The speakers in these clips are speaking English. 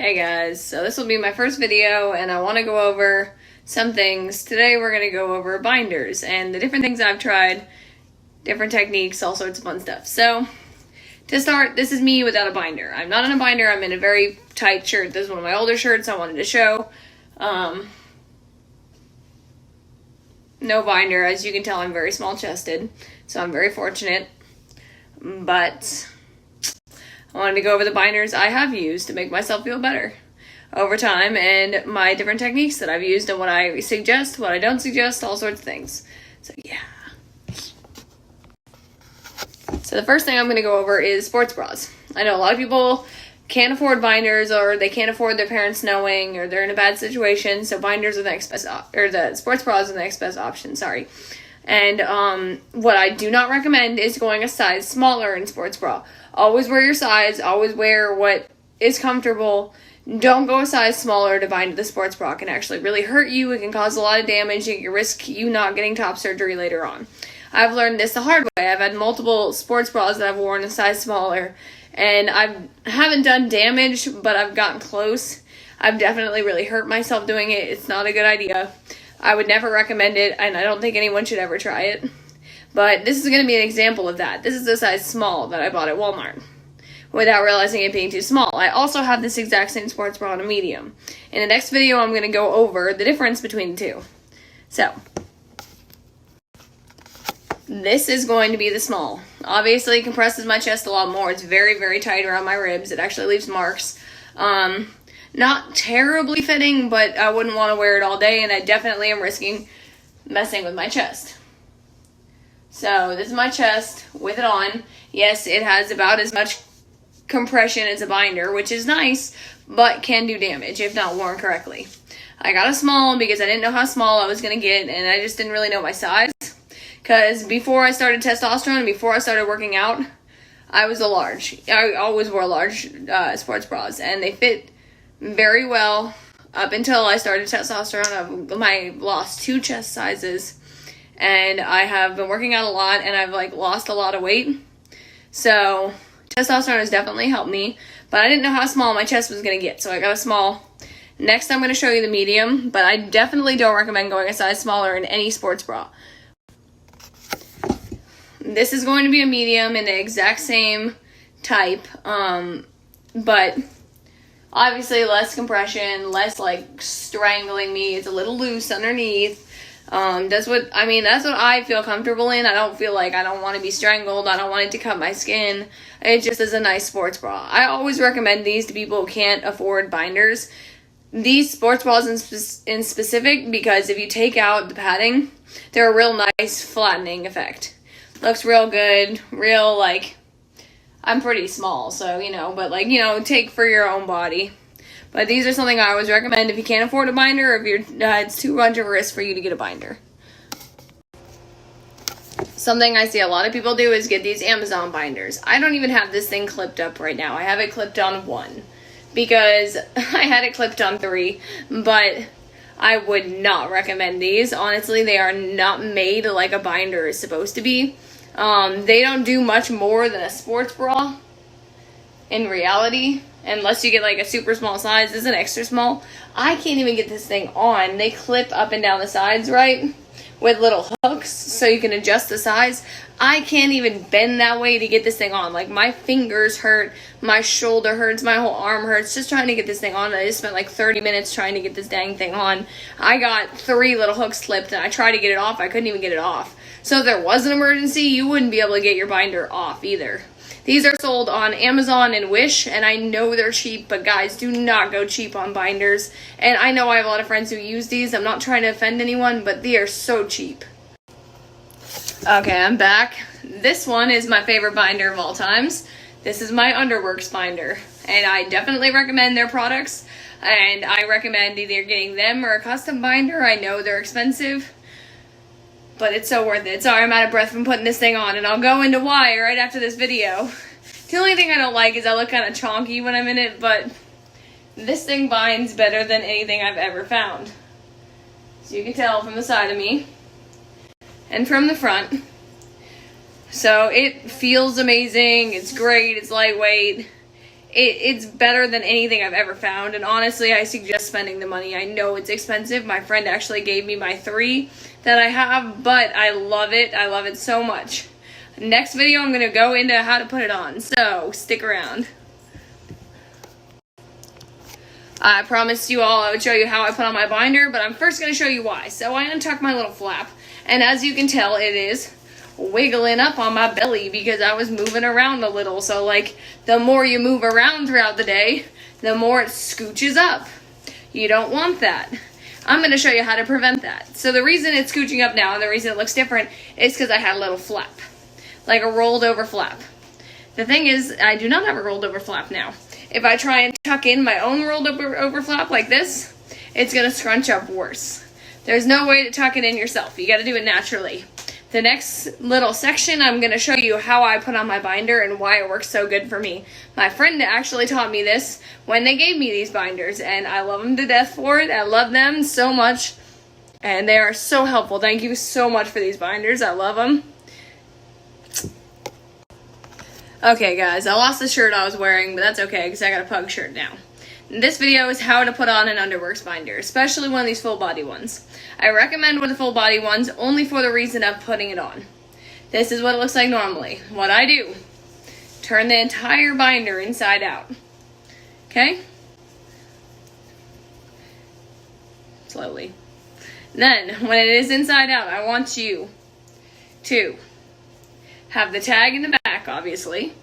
Hey guys, so this will be my first video and I want to go over some things. Today we're going to go over binders and the different things I've tried, different techniques, all sorts of fun stuff. So to start, this is me without a binder. I'm not in a binder, I'm in a very tight shirt. This is one of my older shirts I wanted to show. No binder, as you can tell I'm very small chested, so I'm very fortunate. But I wanted to go over the binders I have used to make myself feel better over time and my different techniques that I've used and what I suggest, what I don't suggest, all sorts of things. So yeah. So the first thing I'm going to go over is sports bras. I know a lot of people can't afford binders or they can't afford their parents knowing or they're in a bad situation, so binders are the next best, or the sports bras are the next best option, sorry. And what I do not recommend is going a size smaller in sports bra. Always wear your size, always wear what is comfortable. Don't go a size smaller to bind the sports bra. It can actually really hurt you. It can cause a lot of damage. It can risk you not getting top surgery later on. I've learned this the hard way. I've had multiple sports bras that I've worn a size smaller, and I haven't done damage, but I've gotten close. I've definitely really hurt myself doing it. It's not a good idea. I would never recommend it, and I don't think anyone should ever try it. But this is going to be an example of that. This is a size small that I bought at Walmart without realizing it being too small. I also have this exact same sports bra in a medium. In the next video, I'm going to go over the difference between the two. So, this is going to be the small. Obviously, it compresses my chest a lot more. It's very, very tight around my ribs. It actually leaves marks. Not terribly fitting, but I wouldn't want to wear it all day, and I definitely am risking messing with my chest. So this is my chest with it on. Yes, it has about as much compression as a binder, which is nice, but can do damage if not worn correctly. I got a small because I didn't know how small I was going to get, and I just didn't really know my size. Because before I started testosterone, before I started working out, I was a large. I always wore large sports bras, and they fit very well up until I started testosterone. I lost 2 chest sizes, and I have been working out a lot, and I've lost a lot of weight. So testosterone has definitely helped me, but I didn't know how small my chest was going to get, so I got a small. Next, I'm going to show you the medium, but I definitely don't recommend going a size smaller in any sports bra. This is going to be a medium in the exact same type, but obviously less compression, less strangling me. It's a little loose underneath. That's what I feel comfortable in. I don't feel like I don't want to be strangled. I don't want it to cut my skin. It just is a nice sports bra. I always recommend these to people who can't afford binders. These sports bras in specific, because if you take out the padding, they're a real nice flattening effect. Looks real good, real I'm pretty small, so, but take for your own body. But these are something I always recommend if you can't afford a binder, or if you're, it's too much of a risk for you to get a binder. Something I see a lot of people do is get these Amazon binders. I don't even have this thing clipped up right now. I have it clipped on 1 because I had it clipped on 3, but I would not recommend these. Honestly, they are not made like a binder is supposed to be. They don't do much more than a sports bra in reality, unless you get a super small size. This is an extra small. I can't even get this thing on. They clip up and down the sides, right, with little hooks so you can adjust the size. I can't even bend that way to get this thing on. My fingers hurt, my shoulder hurts, my whole arm hurts just trying to get this thing on. I just spent 30 minutes trying to get this dang thing on. I got 3 little hooks clipped and I tried to get it off. I couldn't even get it off. So if there was an emergency, you wouldn't be able to get your binder off either. These are sold on Amazon and Wish, and I know they're cheap, but guys, do not go cheap on binders. And I know I have a lot of friends who use these. I'm not trying to offend anyone, but they are so cheap. Okay, I'm back. This one is my favorite binder of all times. This is my Underworks binder, and I definitely recommend their products, and I recommend either getting them or a custom binder. I know they're expensive, but it's so worth it. Sorry, I'm out of breath from putting this thing on, and I'll go into why right after this video. The only thing I don't like is I look kind of chonky when I'm in it, but this thing binds better than anything I've ever found. So you can tell from the side of me and from the front. So it feels amazing. It's great. It's lightweight. It's better than anything I've ever found, and honestly, I suggest spending the money. I know it's expensive. My friend actually gave me my 3 that I have, but I love it. I love it so much. Next video, I'm going to go into how to put it on, so stick around. I promised you all I would show you how I put on my binder, but I'm first going to show you why. So I untuck my little flap, and as you can tell, it is wiggling up on my belly because I was moving around a little. So like, the more you move around throughout the day, the more it scooches up. You don't want that. I'm going to show you how to prevent that. So the reason it's scooching up now and the reason it looks different is because I had a little flap, like a rolled over flap. The thing is, I do not have a rolled over flap now. If I try and tuck in my own rolled over flap like this, it's going to scrunch up worse. There's no way to tuck it in yourself. You got to do it naturally. The next little section, I'm going to show you how I put on my binder and why it works so good for me. My friend actually taught me this when they gave me these binders, and I love them to death for it. I love them so much, and they are so helpful. Thank you so much for these binders. I love them. Okay guys, I lost the shirt I was wearing, but that's okay because I got a pug shirt now. This video is how to put on an Underworks binder, especially one of these full body ones. I recommend one of the full body ones only for the reason of putting it on. This is what it looks like normally. What I do, turn the entire binder inside out. Okay? Slowly. Then, when it is inside out, I want you to have the tag in the back, obviously.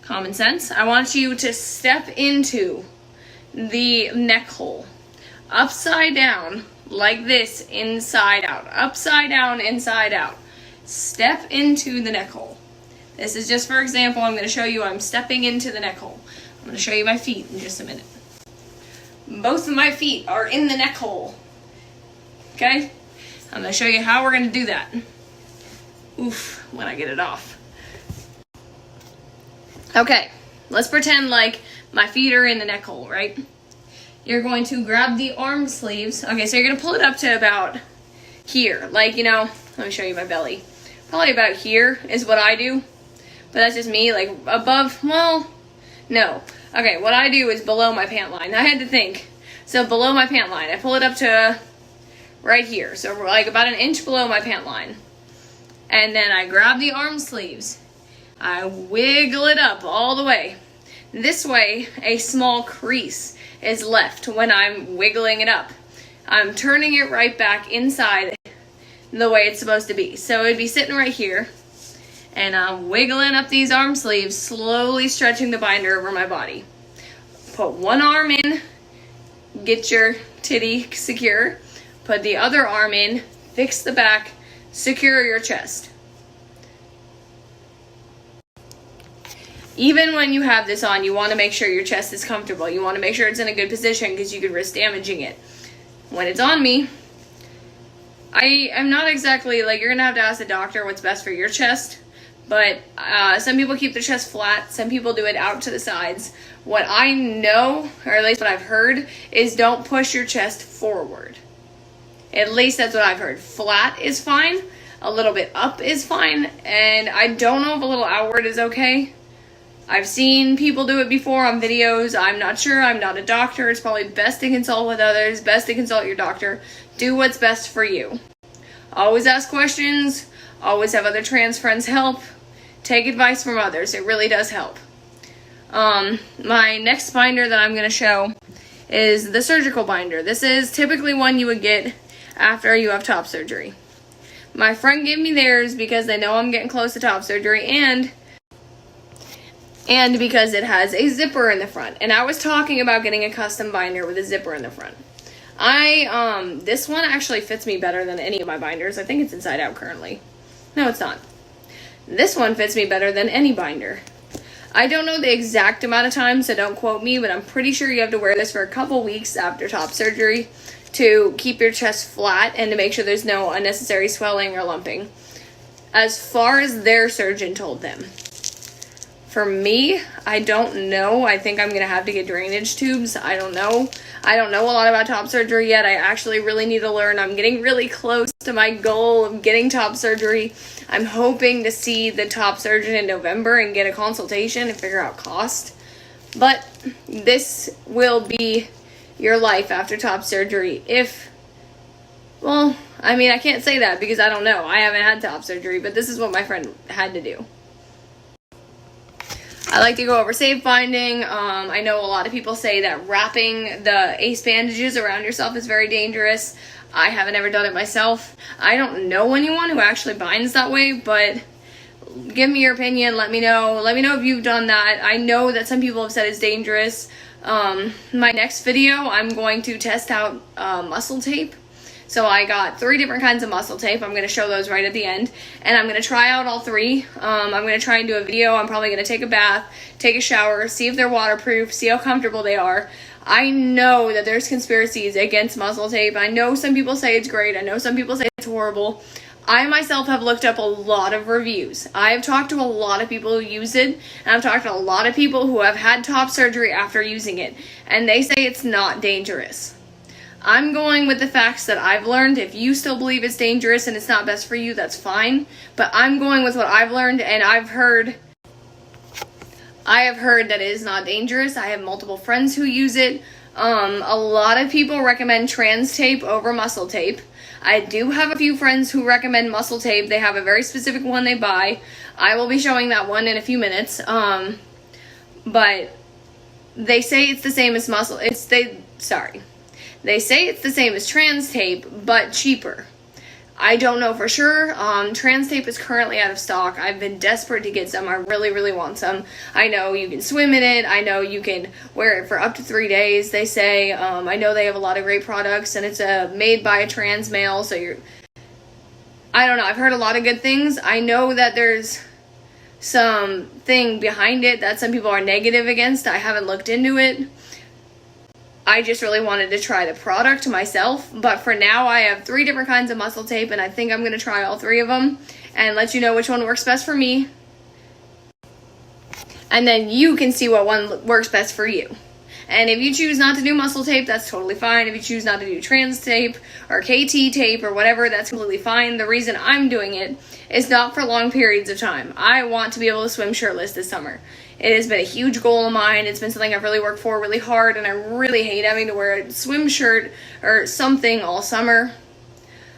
Common sense. I want you to step into the neck hole. Upside down, like this, inside out. Upside down, inside out. Step into the neck hole. This is just for example. I'm going to show you I'm stepping into the neck hole. I'm going to show you my feet in just a minute. Both of my feet are in the neck hole. Okay? I'm going to show you how we're going to do that. Oof, when I get it off. Okay, let's pretend like my feet are in the neck hole, right? You're going to grab the arm sleeves. Okay, so you're going to pull it up to about here. Like, you know, let me show you my belly. Probably about here is what I do. But that's just me, like above, well, no. Okay, what I do is below my pant line. I had to think. So below my pant line, I pull it up to right here. So like about an inch below my pant line. And then I grab the arm sleeves. I wiggle it up all the way. This way, a small crease is left when I'm wiggling it up. I'm turning it right back inside the way it's supposed to be. So it'd be sitting right here, and I'm wiggling up these arm sleeves, slowly stretching the binder over my body. Put one arm in, get your titty secure. Put the other arm in, fix the back, secure your chest. Even when you have this on, you want to make sure your chest is comfortable. You want to make sure it's in a good position because you could risk damaging it. When it's on me, I am not exactly, like, you're going to have to ask the doctor what's best for your chest. But some people keep their chest flat. Some people do it out to the sides. What I know, or at least what I've heard, is don't push your chest forward. At least that's what I've heard. Flat is fine. A little bit up is fine. And I don't know if a little outward is okay. I've seen people do it before on videos. I'm not sure. I'm not a doctor. It's probably best to consult with others. Best to consult your doctor. Do what's best for you. Always ask questions. Always have other trans friends help. Take advice from others. It really does help. My next binder that I'm going to show is the surgical binder. This is typically one you would get after you have top surgery. My friend gave me theirs because they know I'm getting close to top surgery, and because it has a zipper in the front. And I was talking about getting a custom binder with a zipper in the front. This one actually fits me better than any of my binders. I think it's inside out currently. No, it's not. This one fits me better than any binder. I don't know the exact amount of time, so don't quote me, but I'm pretty sure you have to wear this for a couple weeks after top surgery to keep your chest flat and to make sure there's no unnecessary swelling or lumping. As far as their surgeon told them. For me, I don't know. I think I'm going to have to get drainage tubes. I don't know. I don't know a lot about top surgery yet. I actually really need to learn. I'm getting really close to my goal of getting top surgery. I'm hoping to see the top surgeon in November and get a consultation and figure out cost. But this will be your life after top surgery. Well, I mean, I can't say that because I don't know. I haven't had top surgery, but this is what my friend had to do. I like to go over safe binding. I know a lot of people say that wrapping the ACE bandages around yourself is very dangerous. I haven't ever done it myself. I don't know anyone who actually binds that way, but give me your opinion. Let me know. Let me know if you've done that. I know that some people have said it's dangerous. My next video, I'm going to test out muscle tape. So I got 3 different kinds of muscle tape. I'm going to show those right at the end. And I'm going to try out all 3. I'm going to try and do a video. I'm probably going to take a bath, take a shower, see if they're waterproof, see how comfortable they are. I know that there's conspiracies against muscle tape. I know some people say it's great. I know some people say it's horrible. I myself have looked up a lot of reviews. I've talked to a lot of people who use it, and I've talked to a lot of people who have had top surgery after using it, and they say it's not dangerous. I'm going with the facts that I've learned. If you still believe it's dangerous and it's not best for you, that's fine. But I'm going with what I've learned, and I have heard that it is not dangerous. I have multiple friends who use it. A lot of people recommend trans tape over muscle tape. I do have a few friends who recommend muscle tape. They have a very specific one they buy. I will be showing that one in a few minutes. But they say it's the same as They say it's the same as trans tape, but cheaper. I don't know for sure. Trans tape is currently out of stock. I've been desperate to get some. I really, really want some. I know you can swim in it. I know you can wear it for up to 3 days, they say. I know they have a lot of great products, and it's made by a trans male, so I don't know. I've heard a lot of good things. I know that there's something behind it that some people are negative against. I haven't looked into it. I just really wanted to try the product myself, but for now I have 3 different kinds of muscle tape, and I think I'm going to try all 3 of them and let you know which one works best for me. And then you can see what one works best for you. And if you choose not to do muscle tape, that's totally fine. If you choose not to do trans tape or KT tape or whatever, that's completely fine. The reason I'm doing it is not for long periods of time. I want to be able to swim shirtless this summer. It has been a huge goal of mine. It's been something I've really worked for really hard, and I really hate having to wear a swim shirt or something all summer.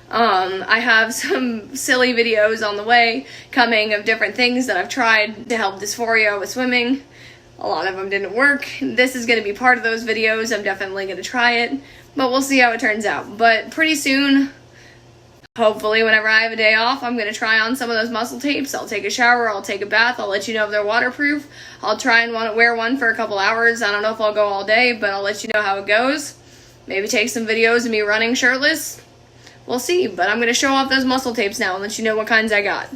I have some silly videos on the way coming of different things that I've tried to help dysphoria with swimming. A lot of them didn't work. This is going to be part of those videos. I'm definitely going to try it, but we'll see how it turns out. But pretty soon, hopefully whenever I have a day off, I'm going to try on some of those muscle tapes. I'll take a shower, I'll take a bath, I'll let you know if they're waterproof. I'll try and wear one for a couple hours. I don't know if I'll go all day, but I'll let you know how it goes. Maybe take some videos of me running shirtless. We'll see, but I'm going to show off those muscle tapes now and let you know what kinds I got.